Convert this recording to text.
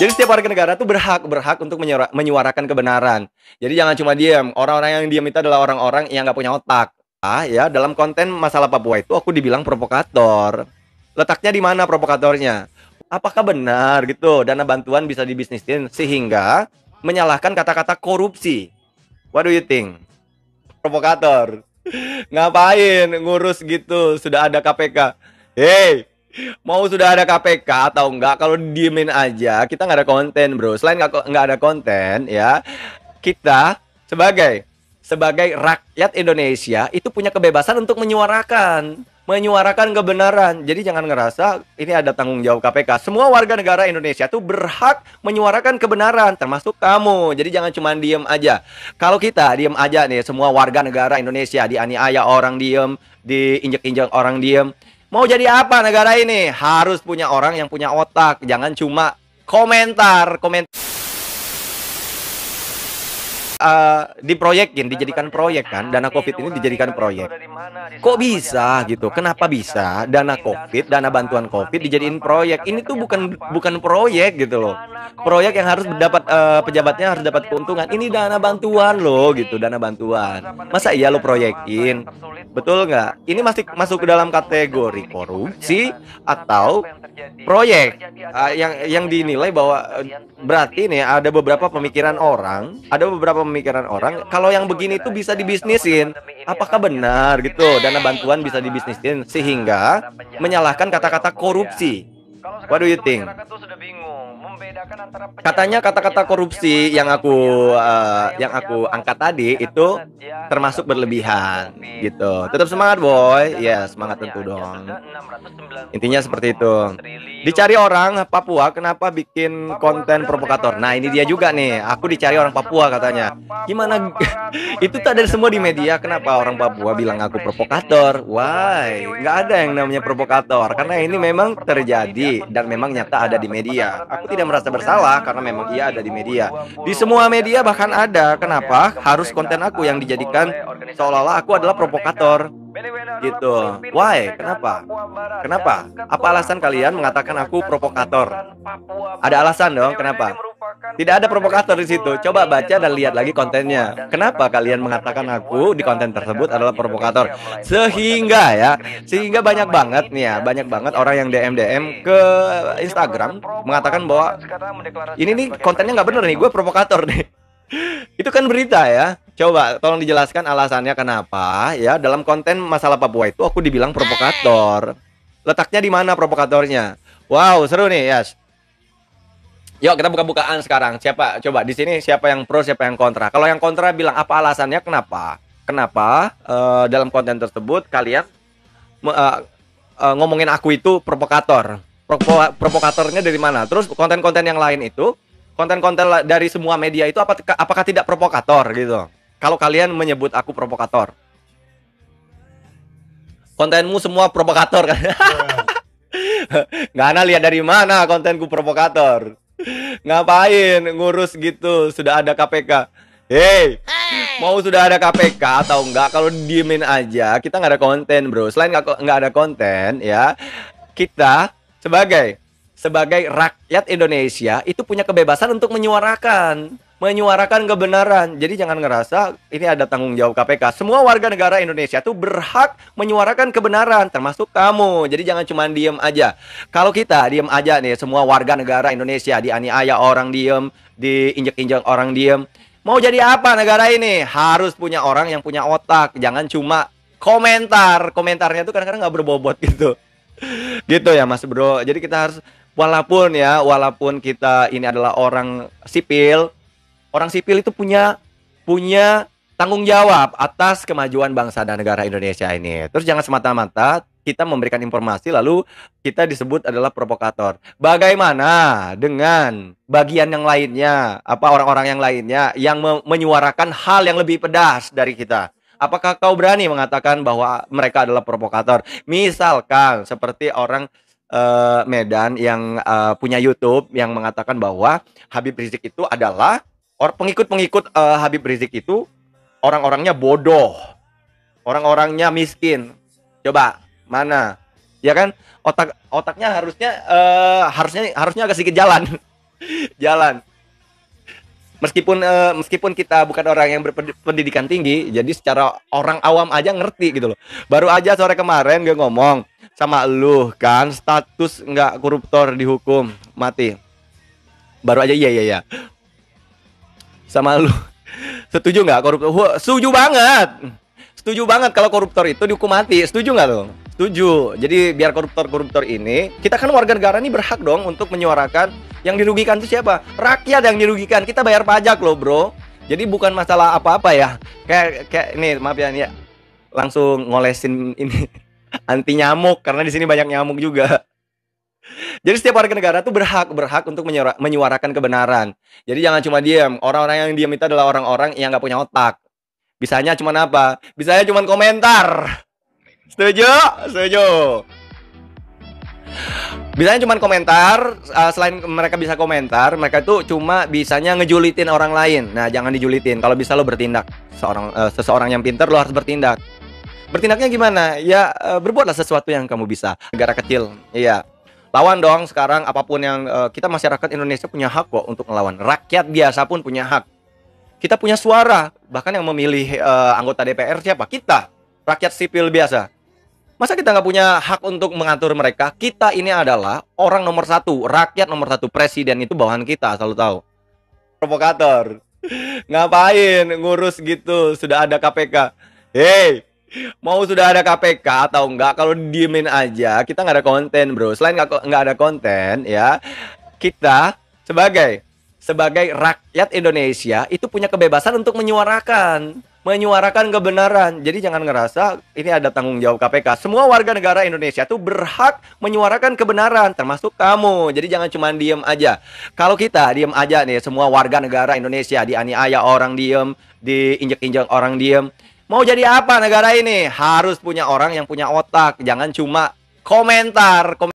Jadi setiap warga negara tuh berhak untuk menyuarakan kebenaran. Jadi jangan cuma diam. Orang-orang yang diam itu adalah orang-orang yang nggak punya otak. Ya, dalam konten masalah Papua itu aku dibilang provokator. Letaknya di mana provokatornya? Apakah benar gitu dana bantuan bisa dibisnisin sehingga menyalahkan kata-kata korupsi? What do you think? Provokator. Ngapain ngurus gitu? Sudah ada KPK. Hey, mau sudah ada KPK atau enggak? Kalau diemin aja, kita nggak ada konten, bro. Selain nggak ada konten, ya, kita sebagai rakyat Indonesia itu punya kebebasan untuk menyuarakan kebenaran. Jadi jangan ngerasa ini ada tanggung jawab KPK. Semua warga negara Indonesia tuh berhak menyuarakan kebenaran, termasuk kamu. Jadi jangan cuma diem aja. Kalau kita diem aja nih, semua warga negara Indonesia dianiaya orang diem, diinjek-injek orang diem. Mau jadi apa negara ini? Harus punya orang yang punya otak. Jangan cuma komentar. Diproyekin, dijadikan proyek kan. Dana COVID ini dijadikan proyek. Kok bisa gitu? Kenapa bisa dana COVID, dana bantuan COVID dijadiin proyek? Ini tuh bukan proyek gitu loh. Proyek yang harus dapat pejabatnya harus dapat keuntungan. Ini dana bantuan loh gitu, dana bantuan. Masa iya lo proyekin? Betul nggak? Ini masih masuk ke dalam kategori korupsi atau proyek yang dinilai bahwa berarti nih ada beberapa pemikiran orang, kalau yang begini tuh bisa dibisnisin. Apakah benar gitu dana bantuan bisa dibisnisin sehingga menyalahkan kata-kata korupsi? What do you think? Katanya kata-kata korupsi yang aku angkat tadi itu termasuk berlebihan gitu. Tetap semangat boy, ya semangat tentu dong. Intinya seperti itu. Dicari orang Papua, kenapa bikin konten provokator? Nah ini dia juga nih, aku dicari orang Papua katanya. Gimana? Itu tak ada semua di media. Kenapa orang Papua bilang aku provokator? Why? Nggak ada yang namanya provokator. Karena ini memang terjadi dan memang nyata ada di media. Aku tidak merasa bersalah karena memang ia ada di media. Di semua media bahkan ada. Kenapa? Harus konten aku yang dijadikan seolah-olah aku adalah provokator. Gitu. Why? Kenapa? Apa alasan kalian mengatakan aku provokator? Ada alasan dong, kenapa? Tidak ada provokator di situ. Coba baca dan lihat lagi kontennya. Kenapa kalian mengatakan aku di konten tersebut adalah provokator? Sehingga banyak banget nih ya, banyak banget orang yang DM ke Instagram mengatakan bahwa ini nih kontennya nggak bener nih, gue provokator nih. Itu kan berita ya. Coba tolong dijelaskan alasannya kenapa ya dalam konten masalah Papua itu aku dibilang provokator. Letaknya di mana provokatornya? Wow, seru nih, Yas. Yuk kita buka-bukaan sekarang. Siapa coba di sini siapa yang pro, siapa yang kontra? Kalau yang kontra bilang apa alasannya kenapa? Kenapa dalam konten tersebut kalian ngomongin aku itu provokator? Provokatornya dari mana? Terus konten-konten yang lain itu konten-konten dari semua media itu apakah tidak provokator gitu? Kalau kalian menyebut aku provokator, kontenmu semua provokator kan? Nggak ana lihat dari mana kontenku provokator? Ngapain ngurus gitu? Sudah ada KPK. Hey, mau sudah ada KPK atau enggak? Kalau diemin aja, kita nggak ada konten, bro. Selain nggak ada konten, ya, kita sebagai rakyat Indonesia itu punya kebebasan untuk menyuarakan kebenaran. Jadi jangan ngerasa ini ada tanggung jawab KPK. Semua warga negara Indonesia tuh berhak menyuarakan kebenaran, termasuk kamu. Jadi jangan cuma diem aja. Kalau kita diem aja nih, semua warga negara Indonesia dianiaya orang diem, diinjek-injek orang diem. Mau jadi apa negara ini? Harus punya orang yang punya otak. Jangan cuma komentar. Komentarnya tuh kadang-kadang nggak berbobot gitu. Gitu ya Mas Bro. Jadi kita harus walaupun kita ini adalah orang sipil itu punya tanggung jawab atas kemajuan bangsa dan negara Indonesia ini. Terus jangan semata-mata kita memberikan informasi lalu kita disebut adalah provokator. Bagaimana dengan bagian yang lainnya, orang-orang yang lainnya yang menyuarakan hal yang lebih pedas dari kita? Apakah kau berani mengatakan bahwa mereka adalah provokator? Misalkan seperti orang Medan yang punya YouTube yang mengatakan bahwa Habib Rizik itu adalah pengikut-pengikut Habib Rizik itu orang-orangnya bodoh, orang-orangnya miskin. Coba mana? Ya kan otaknya harusnya agak sedikit jalan. Jalan. Meskipun kita bukan orang yang berpendidikan tinggi, jadi secara orang awam aja ngerti gitu loh. Baru aja sore kemarin gue ngomong sama lu kan, status nggak koruptor dihukum mati. Baru aja iya sama lu. Setuju nggak koruptor? Wah, setuju banget. Setuju banget kalau koruptor itu dihukum mati. Setuju nggak lo? Setuju. Jadi biar koruptor-koruptor ini, kita kan warga negara ini berhak dong untuk menyuarakan. Yang dirugikan itu siapa? Rakyat yang dirugikan. Kita bayar pajak loh, bro. Jadi bukan masalah apa-apa ya. Kayak ini, maaf ya, ini langsung ngolesin ini anti nyamuk karena di sini banyak nyamuk juga. Jadi setiap warga negara tuh berhak untuk menyuarakan kebenaran. Jadi jangan cuma diam. Orang-orang yang diam itu adalah orang-orang yang nggak punya otak. Bisanya cuma apa? Bisanya cuma komentar. Setuju? Setuju. Bisanya cuma komentar. Selain mereka bisa komentar, mereka itu cuma bisanya ngejulitin orang lain. Nah, jangan dijulitin. Kalau bisa lo bertindak. Seseorang yang pintar lo harus bertindak. Bertindaknya gimana? Ya berbuatlah sesuatu yang kamu bisa. Negara kecil. Iya. Lawan dong sekarang apapun yang kita masyarakat Indonesia punya hak kok untuk melawan. Rakyat biasa pun punya hak. Kita punya suara. Bahkan yang memilih anggota DPR siapa? Kita. Rakyat sipil biasa. Masa kita nggak punya hak untuk mengatur mereka? Kita ini adalah orang nomor satu, rakyat nomor satu, presiden itu bawahan kita, selalu tahu. Provokator, ngapain ngurus gitu? Sudah ada KPK. Hei, mau sudah ada KPK atau enggak? Kalau diemin aja, kita nggak ada konten, bro. Selain nggak ada konten, ya kita sebagai rakyat Indonesia itu punya kebebasan untuk menyuarakan kebenaran. Jadi jangan ngerasa ini ada tanggung jawab KPK. Semua warga negara Indonesia tuh berhak menyuarakan kebenaran, termasuk kamu. Jadi jangan cuma diem aja. Kalau kita diem aja nih, semua warga negara Indonesia dianiaya orang diem, diinjek-injek orang diem. Mau jadi apa negara ini? Harus punya orang yang punya otak. Jangan cuma komentar.